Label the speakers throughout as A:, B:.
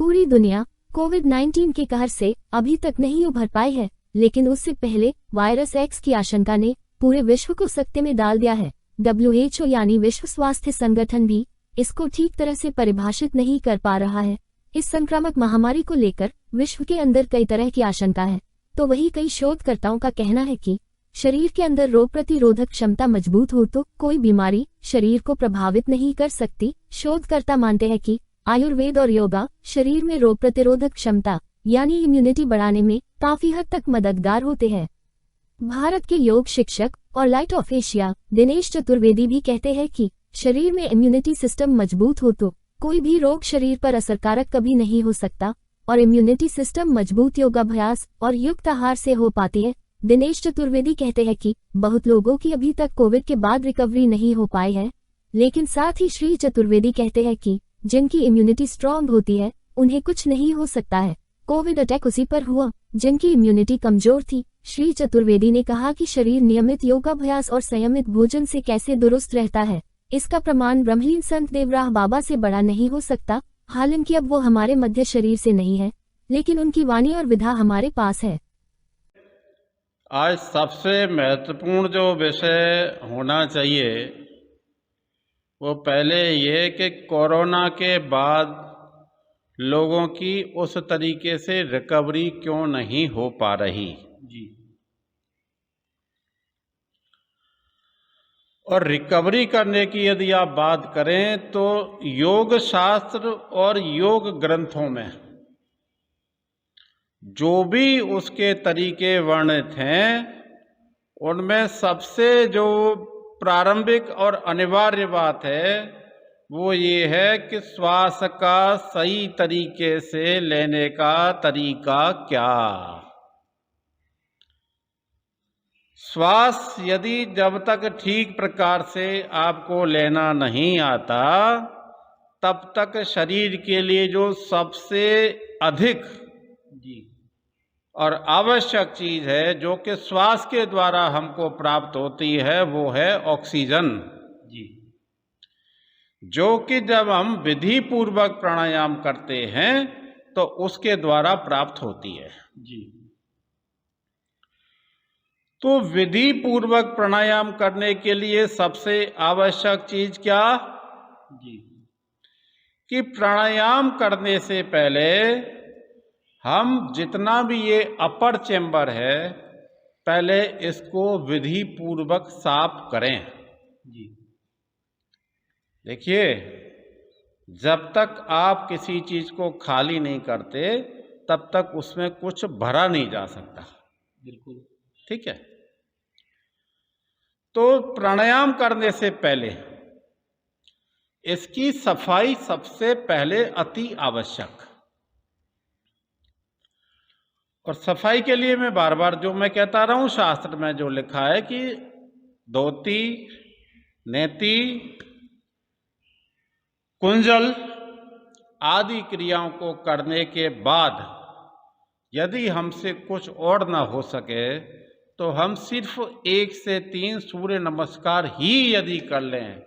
A: पूरी दुनिया कोविड-19 के कहर से अभी तक नहीं उभर पाई है, लेकिन उससे पहले वायरस एक्स की आशंका ने पूरे विश्व को सकते में डाल दिया है। WHO यानी विश्व स्वास्थ्य संगठन भी इसको ठीक तरह से परिभाषित नहीं कर पा रहा है। इस संक्रामक महामारी को लेकर विश्व के अंदर कई तरह की आशंका है, तो वही कई शोधकर्ताओं का कहना है कि शरीर के अंदर रोग प्रतिरोधक क्षमता मजबूत हो तो कोई बीमारी शरीर को प्रभावित नहीं कर सकती। शोधकर्ता मानते हैं कि आयुर्वेद और योगा शरीर में रोग प्रतिरोधक क्षमता यानी इम्यूनिटी बढ़ाने में काफी हद तक मददगार होते हैं। भारत के योग शिक्षक और light of Asia Dinesh Chaturvedi भी कहते हैं कि शरीर में इम्यूनिटी सिस्टम मजबूत हो तो कोई भी रोग शरीर पर असरकारक कभी नहीं हो सकता और इम्यूनिटी सिस्टम मजबूत योगाभ्यास और युक्त आहार से हो पाती है। दिनेश चतुर्वेदी कहते हैं कि बहुत लोगों की अभी तक कोविड के बाद रिकवरी नहीं हो पाई है, लेकिन साथ ही श्री चतुर्वेदी कहते हैं कि जिनकी इम्यूनिटी स्ट्रांग होती है उन्हें कुछ नहीं हो सकता है। कोविड अटैक उसी पर हुआ जिनकी इम्यूनिटी कमजोर थी। श्री चतुर्वेदी ने कहा कि शरीर नियमित योगाभ्यास और संयमित भोजन से कैसे दुरुस्त रहता है, इसका प्रमाण ब्रह्मलीन संत देवराह बाबा से बड़ा नहीं हो सकता। हालांकि अब वो हमारे मध्य शरीर से नहीं है, लेकिन उनकी वाणी और विधा हमारे पास है।
B: आज सबसे महत्वपूर्ण जो विषय होना चाहिए वो पहले ये कि कोरोना के बाद लोगों की उस तरीके से रिकवरी क्यों नहीं हो पा रही जी। और रिकवरी करने की यदि आप बात करें तो योग शास्त्र और योग ग्रंथों में जो भी उसके तरीके वर्णित हैं उनमें सबसे जो प्रारंभिक और अनिवार्य बात है वो ये है कि श्वास का सही तरीके से लेने का तरीका क्या। श्वास यदि जब तक ठीक प्रकार से आपको लेना नहीं आता तब तक शरीर के लिए जो सबसे अधिक जी और आवश्यक चीज है जो कि श्वास के द्वारा हमको प्राप्त होती है वो है ऑक्सीजन जी, जो कि जब हम विधि पूर्वक प्राणायाम करते हैं तो उसके द्वारा प्राप्त होती है जी। तो विधि पूर्वक प्राणायाम करने के लिए सबसे आवश्यक चीज क्या जी कि प्राणायाम करने से पहले हम जितना भी ये अपर चेंबर है पहले इसको विधि पूर्वक साफ करें जी। देखिए, जब तक आप किसी चीज को खाली नहीं करते तब तक उसमें कुछ भरा नहीं जा सकता। बिल्कुल ठीक है। तो प्राणायाम करने से पहले इसकी सफाई सबसे पहले अति आवश्यक। और सफाई के लिए मैं बार बार जो मैं कहता रहा हूं शास्त्र में जो लिखा है कि धोती, नेति, कुंजल आदि क्रियाओं को करने के बाद यदि हमसे कुछ और ना हो सके तो हम सिर्फ 1 से 3 सूर्य नमस्कार ही यदि कर लें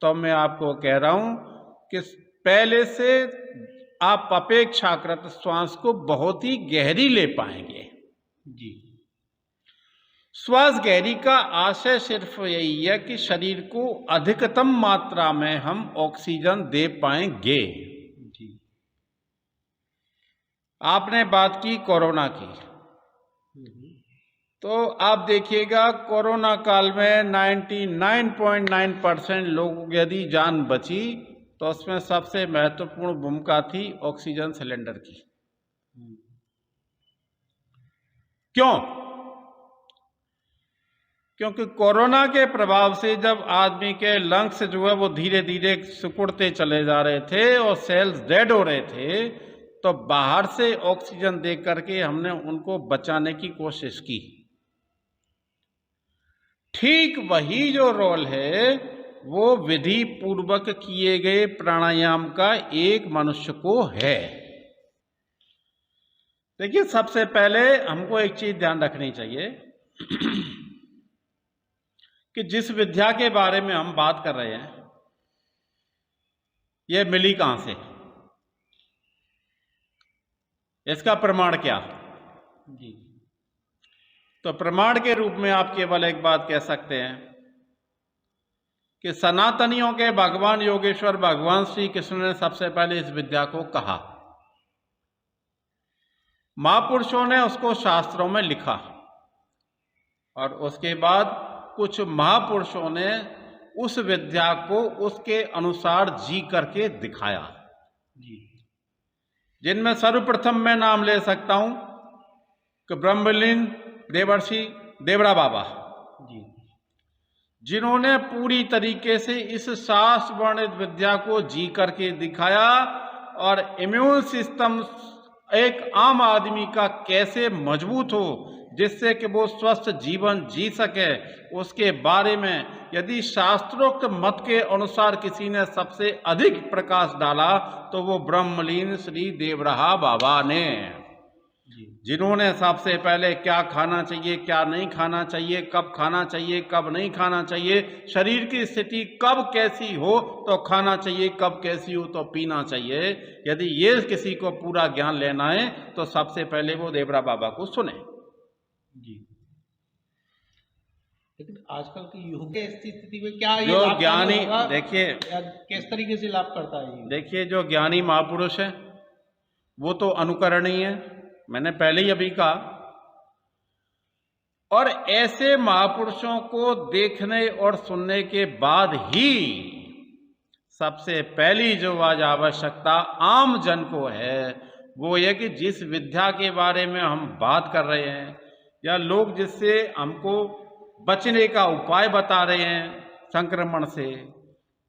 B: तो मैं आपको कह रहा हूं कि पहले से आप अपेक्षाकृत श्वास को बहुत ही गहरी ले पाएंगे जी। श्वास गहरी का आशय सिर्फ यही है कि शरीर को अधिकतम मात्रा में हम ऑक्सीजन दे पाएंगे जी। आपने बात की कोरोना की, तो आप देखिएगा कोरोना काल में 99.9% लोगों की यदि जान बची तो उसमें सबसे महत्वपूर्ण भूमिका थी ऑक्सीजन सिलेंडर की। क्यों? क्योंकि कोरोना के प्रभाव से जब आदमी के लंग्स जो है वो धीरे धीरे सिकुड़ते चले जा रहे थे और सेल्स डेड हो रहे थे तो बाहर से ऑक्सीजन दे करके हमने उनको बचाने की कोशिश की। ठीक वही जो रोल है वो विधि पूर्वक किए गए प्राणायाम का एक मनुष्य को है। देखिए, सबसे पहले हमको एक चीज ध्यान रखनी चाहिए कि जिस विद्या के बारे में हम बात कर रहे हैं ये मिली कहां से? इसका प्रमाण क्या?
C: जी।
B: तो प्रमाण के रूप में आप केवल एक बात कह सकते हैं कि सनातनियों के भगवान योगेश्वर भगवान श्री कृष्ण ने सबसे पहले इस विद्या को कहा, महापुरुषों ने उसको शास्त्रों में लिखा और उसके बाद कुछ महापुरुषों ने उस विद्या को उसके अनुसार जी करके दिखाया।
C: जी।
B: जिनमें सर्वप्रथम मैं नाम ले सकता हूं कि ब्रह्मलीन देवर्षि देवड़ा बाबा
C: जी।
B: जिन्होंने पूरी तरीके से इस शास्त्र वर्णित विद्या को जी करके दिखाया और इम्यून सिस्टम एक आम आदमी का कैसे मजबूत हो जिससे कि वो स्वस्थ जीवन जी सके, उसके बारे में यदि शास्त्रोक्त मत के अनुसार किसी ने सबसे अधिक प्रकाश डाला तो वो ब्रह्मलीन श्री देवराहा बाबा ने, जिन्होंने सबसे पहले क्या खाना चाहिए, क्या नहीं खाना चाहिए, कब खाना चाहिए, कब नहीं खाना चाहिए, शरीर की स्थिति कब कैसी हो तो खाना चाहिए, कब कैसी हो तो पीना चाहिए, यदि ये किसी को पूरा ज्ञान लेना है तो सबसे पहले वो देवरा बाबा को सुने।
C: जी। लेकिन आजकल की युग की स्थिति में क्या ये
B: जो
C: लाभ
B: ज्ञानी,
C: होगा?
B: देखिए
C: या किस तरीके से लाभ करता है ये?
B: देखिए जो ज्ञानी महापुरुष है वो तो अनुकरणीय है, मैंने पहले ही अभी कहा, और ऐसे महापुरुषों को देखने और सुनने के बाद ही सबसे पहली जो आज आवश्यकता आम जन को है वो ये कि जिस विद्या के बारे में हम बात कर रहे हैं या लोग जिससे हमको बचने का उपाय बता रहे हैं संक्रमण से,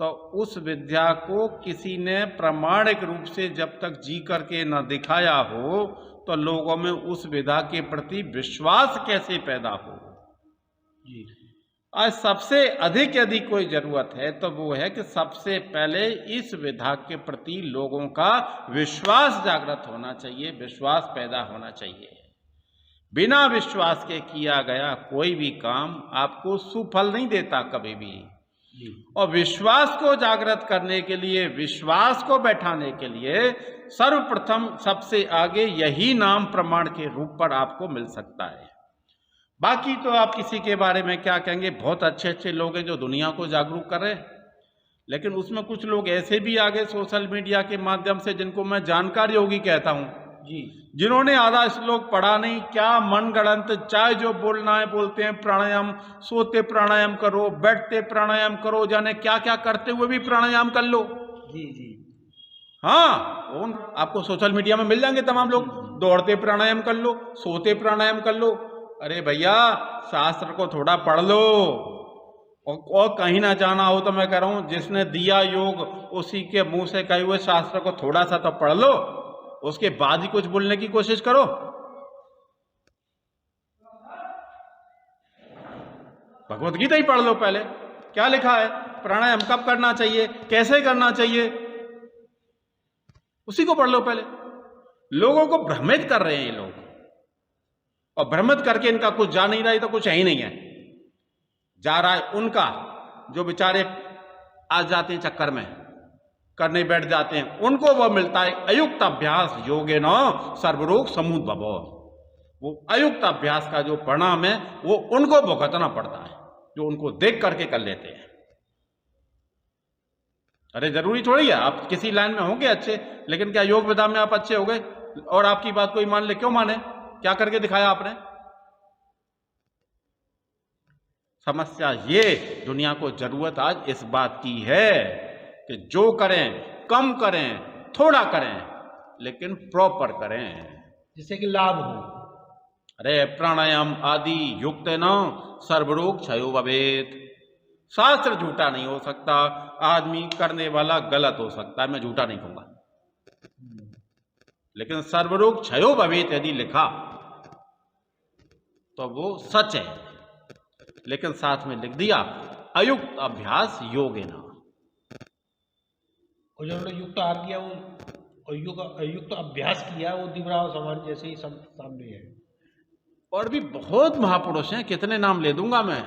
B: तो उस विद्या को किसी ने प्रामाणिक रूप से जब तक जी करके न दिखाया हो तो लोगों में उस विद्या के प्रति विश्वास कैसे पैदा हो।
C: जी।
B: आज सबसे अधिक यदि कोई जरूरत है तो वो है कि सबसे पहले इस विद्या के प्रति लोगों का विश्वास जागृत होना चाहिए, विश्वास पैदा होना चाहिए। बिना विश्वास के किया गया कोई भी काम आपको सुफल नहीं देता कभी भी। और विश्वास को जागृत करने के लिए, विश्वास को बैठाने के लिए सर्वप्रथम सबसे आगे यही नाम प्रमाण के रूप पर आपको मिल सकता है। बाकी तो आप किसी के बारे में क्या कहेंगे, बहुत अच्छे अच्छे लोग हैं जो दुनिया को जागरूक कर रहे हैं, लेकिन उसमें कुछ लोग ऐसे भी आगे सोशल मीडिया के माध्यम से जिनको मैं जानकार योगी कहता हूं
C: जी,
B: जिन्होंने आधा श्लोक पढ़ा नहीं, क्या मन गढ़ंत चाहे जो बोलना है बोलते हैं, प्राणायाम, सोते प्राणायाम करो, बैठते प्राणायाम करो, जाने क्या क्या करते हुए भी प्राणायाम कर लो।
C: जी जी।
B: हाँ, आपको सोशल मीडिया में मिल जाएंगे तमाम लोग, दौड़ते प्राणायाम कर लो, सोते प्राणायाम कर लो। अरे भैया शास्त्र को थोड़ा पढ़ लो, और कहीं ना जाना हो तो मैं कह रहा हूं जिसने दिया योग उसी के मुंह से कहे हुए शास्त्र को थोड़ा सा तो पढ़ लो, उसके बाद ही कुछ बोलने की कोशिश करो। भगवत गीता ही पढ़ लो पहले, क्या लिखा है, प्राणायाम कब करना चाहिए, कैसे करना चाहिए, उसी को पढ़ लो पहले। लोगों को भ्रमित कर रहे हैं ये लोग, और भ्रमित करके इनका कुछ जा नहीं रहा है तो कुछ है ही नहीं है, जा रहा है उनका जो बेचारे आ जाते हैं चक्कर में, करने बैठ जाते हैं, उनको वो मिलता है अयुक्त अभ्यास योगेन सर्वरोग समुद्भवो। वो अयुक्त अभ्यास का जो परिणाम है वो उनको भुगतना पड़ता है जो उनको देख करके कर लेते हैं। अरे जरूरी थोड़ी है आप किसी लाइन में होंगे अच्छे, लेकिन क्या योग विद्या में आप अच्छे हो गए और आपकी बात कोई मान ले? क्यों माने? क्या करके दिखाया आपने? समस्या ये दुनिया को जरूरत आज इस बात की है कि जो करें कम करें, थोड़ा करें, लेकिन प्रॉपर करें
C: जिससे कि लाभ हो।
B: अरे प्राणायाम आदि युक्त न सर्वरोग क्षयो भवेत्। शास्त्र झूठा नहीं हो सकता, आदमी करने वाला गलत हो सकता है, मैं झूठा नहीं कहूंगा, लेकिन सर्वरोग क्षयो भवेत् यदि लिखा तो वो सच है, लेकिन साथ में लिख दिया अयुक्त अभ्यास योगेन।
C: और जो हमने युक्त आहार किया वो युक्त अभ्यास किया वो दिवराव समान जैसे ही सामने है।
B: और भी बहुत महापुरुष हैं, कितने नाम ले दूंगा मैं,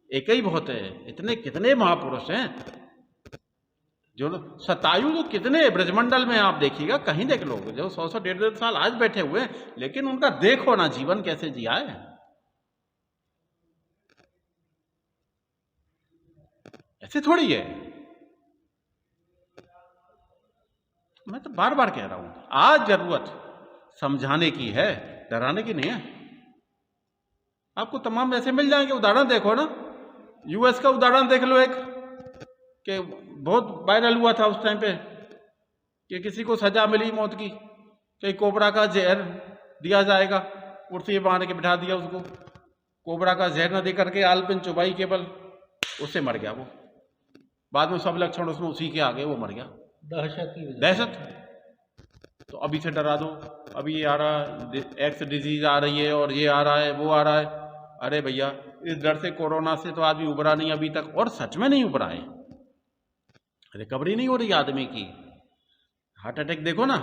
B: एक ही बहुत है, इतने कितने महापुरुष हैं जो शतायु जो कितने ब्रजमंडल में आप देखिएगा, कहीं देख लो, जो 100 150 साल आज बैठे हुए हैं, लेकिन उनका देखो ना जीवन कैसे जिया है। ऐसे थोड़ी है। मैं तो बार बार कह रहा हूं, आज जरूरत समझाने की है, डराने की नहीं है। आपको तमाम ऐसे मिल जाएंगे उदाहरण, देखो ना, यूएस का उदाहरण देख लो एक, कि बहुत वायरल हुआ था उस टाइम पे कि किसी को सजा मिली मौत की, कि कोबरा का जहर दिया जाएगा, कुर्सी बांध के बिठा दिया उसको, कोबरा का जहर न दे करके आलपिन चुबाई केवल, उससे मर गया वो। बाद में सब लक्षण उसमें उसी के आ गए, वो मर गया। दहशत। तो अभी से डरा दो, अभी ये आ रहा है, एक्स डिजीज आ रही है और ये आ रहा है, वो आ रहा है। अरे भैया, इस डर से, कोरोना से तो आदमी उभरा नहीं अभी तक, और सच में नहीं उभरा है। रिकवरी नहीं हो रही आदमी की। हार्ट अटैक देखो ना,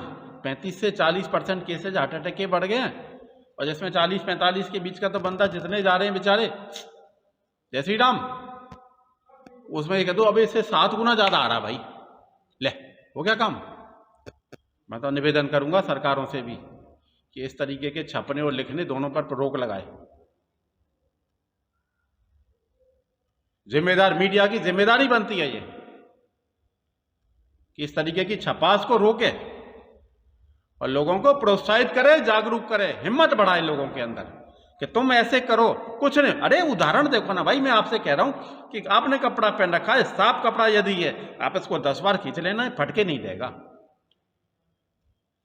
B: 35 से 40% केसेज हार्ट अटैक के बढ़ गए हैं, और जिसमें 40-45 के बीच का तो बंदा जितने जा रहे हैं बेचारे, जय श्री राम, उसमें ये कह दो अभी इससे 7 गुना ज्यादा आ रहा भाई, ले हो गया काम। मैं तो निवेदन करूंगा सरकारों से भी कि इस तरीके के छपने और लिखने दोनों पर रोक लगाए। जिम्मेदार मीडिया की जिम्मेदारी बनती है ये कि इस तरीके की छपास को रोके और लोगों को प्रोत्साहित करे, जागरूक करे, हिम्मत बढ़ाए लोगों के अंदर कि तुम ऐसे करो, कुछ नहीं। अरे उदाहरण देखो ना भाई, मैं आपसे कह रहा हूं कि आपने कपड़ा पहन रखा है, साफ कपड़ा यदि है, आप इसको 10 बार खींच लेना, फटके नहीं देगा।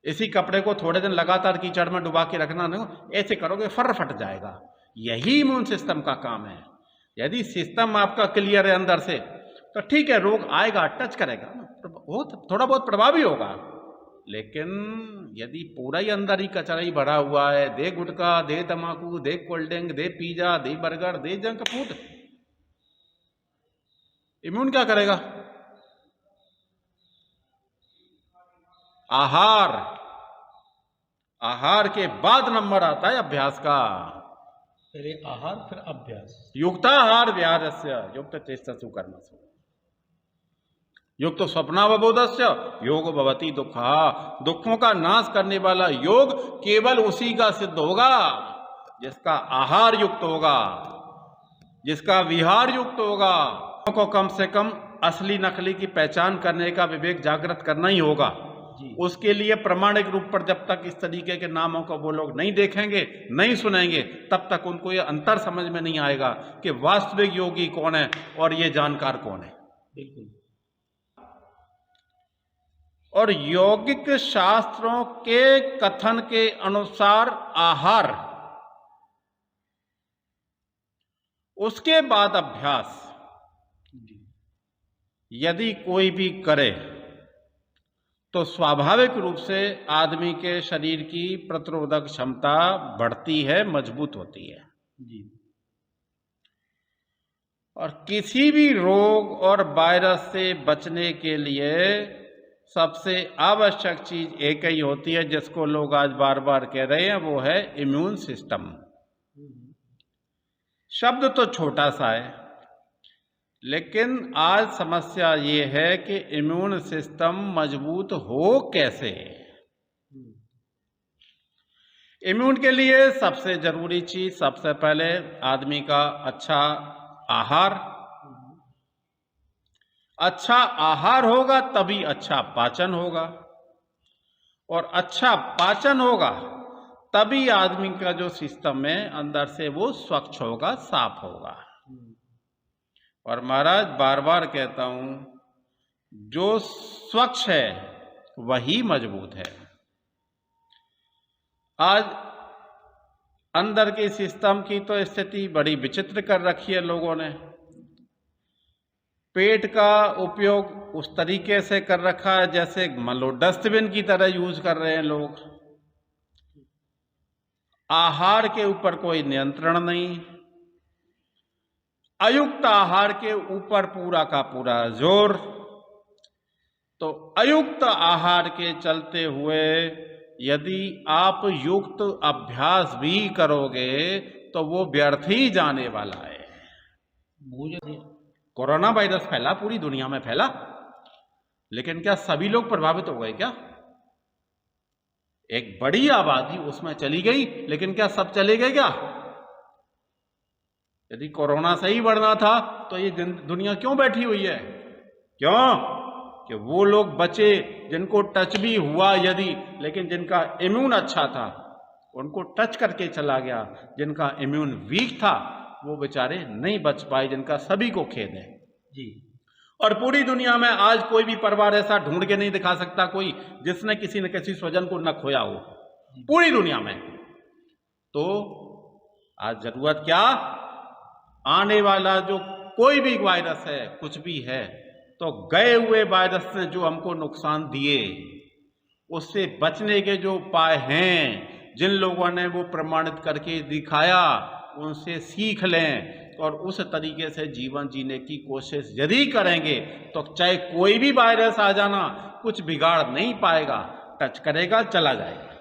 B: इसी कपड़े को थोड़े दिन लगातार कीचड़ में डुबा के रखना नहीं, ऐसे करोगे फर फट जाएगा। यही इम्यून सिस्टम का काम है। यदि सिस्टम आपका क्लियर है अंदर से तो ठीक है, रोग आएगा, टच करेगा, थोड़ा बहुत प्रभावी होगा। लेकिन यदि पूरा ही अंदर ही कचरा ही भरा हुआ है, दे गुटखा, दे तम्बाकू, दे कोल्ड ड्रिंक, दे पिज्जा, दे बर्गर, दे जंक फूड, इम्यून क्या करेगा? आहार के बाद नंबर आता है अभ्यास का।
C: पहले आहार फिर अभ्यास।
B: युक्ताहार व्याहरस्य युक्त चेष्टसु कर्मसु युक्त स्वप्नावबोधस्य योग भवति दुःखा। दुखों का नाश करने वाला योग केवल उसी का सिद्ध होगा जिसका आहार युक्त होगा, जिसका विहार युक्त होगा। को कम से कम असली नकली की पहचान करने का विवेक जागृत करना ही होगा। उसके लिए प्रमाणिक रूप पर जब तक इस तरीके के नामों को वो लोग नहीं देखेंगे, नहीं सुनेंगे, तब तक उनको ये अंतर समझ में नहीं आएगा कि वास्तविक योगी कौन है और ये जानकार कौन है।
C: बिल्कुल।
B: और यौगिक शास्त्रों के कथन के अनुसार आहार, उसके बाद अभ्यास यदि कोई भी करे तो स्वाभाविक रूप से आदमी के शरीर की प्रतिरोधक क्षमता बढ़ती है, मजबूत होती है जी। और किसी भी रोग और वायरस से बचने के लिए सबसे आवश्यक चीज एक ही होती है, जिसको लोग आज बार बार कह रहे हैं, वो है इम्यून सिस्टम। शब्द तो छोटा सा है, लेकिन आज समस्या ये है कि इम्यून सिस्टम मजबूत हो कैसे। इम्यून के लिए सबसे जरूरी चीज, सबसे पहले आदमी का अच्छा आहार। अच्छा आहार होगा तभी अच्छा पाचन होगा, और अच्छा पाचन होगा तभी आदमी का जो सिस्टम है अंदर से वो स्वच्छ होगा, साफ होगा। और महाराज बार बार कहता हूं, जो स्वच्छ है वही मजबूत है। आज अंदर के सिस्टम की तो स्थिति बड़ी विचित्र कर रखी है लोगों ने। पेट का उपयोग उस तरीके से कर रखा है जैसे मान लो डस्टबिन की तरह यूज कर रहे हैं लोग। आहार के ऊपर कोई नियंत्रण नहीं, अयुक्त आहार के ऊपर पूरा का पूरा जोर। तो अयुक्त आहार के चलते हुए यदि आप युक्त अभ्यास भी करोगे तो वो व्यर्थ ही जाने वाला है। कोरोना वायरस फैला, पूरी दुनिया में फैला, लेकिन क्या सभी लोग प्रभावित हो गए क्या? एक बड़ी आबादी उसमें चली गई, लेकिन क्या सब चले गए क्या? यदि कोरोना से ही बढ़ना था तो ये दुनिया क्यों बैठी हुई है? क्यों? कि वो लोग बचे जिनको टच भी हुआ यदि, लेकिन जिनका इम्यून अच्छा था उनको टच करके चला गया, जिनका इम्यून वीक था वो बेचारे नहीं बच पाए, जिनका सभी को खेद है
C: जी।
B: और पूरी दुनिया में आज कोई भी परिवार ऐसा ढूंढ के नहीं दिखा सकता कोई जिसने किसी न किसी स्वजन को न खोया हो, पूरी दुनिया में। तो आज जरूरत क्या, आने वाला जो कोई भी वायरस है, कुछ भी है, तो गए हुए वायरस ने जो हमको नुकसान दिए उससे बचने के जो उपाय हैं, जिन लोगों ने वो प्रमाणित करके दिखाया, उनसे सीख लें और उस तरीके से जीवन जीने की कोशिश यदि करेंगे तो चाहे कोई भी वायरस आ जाना कुछ बिगाड़ नहीं पाएगा, टच करेगा चला जाएगा।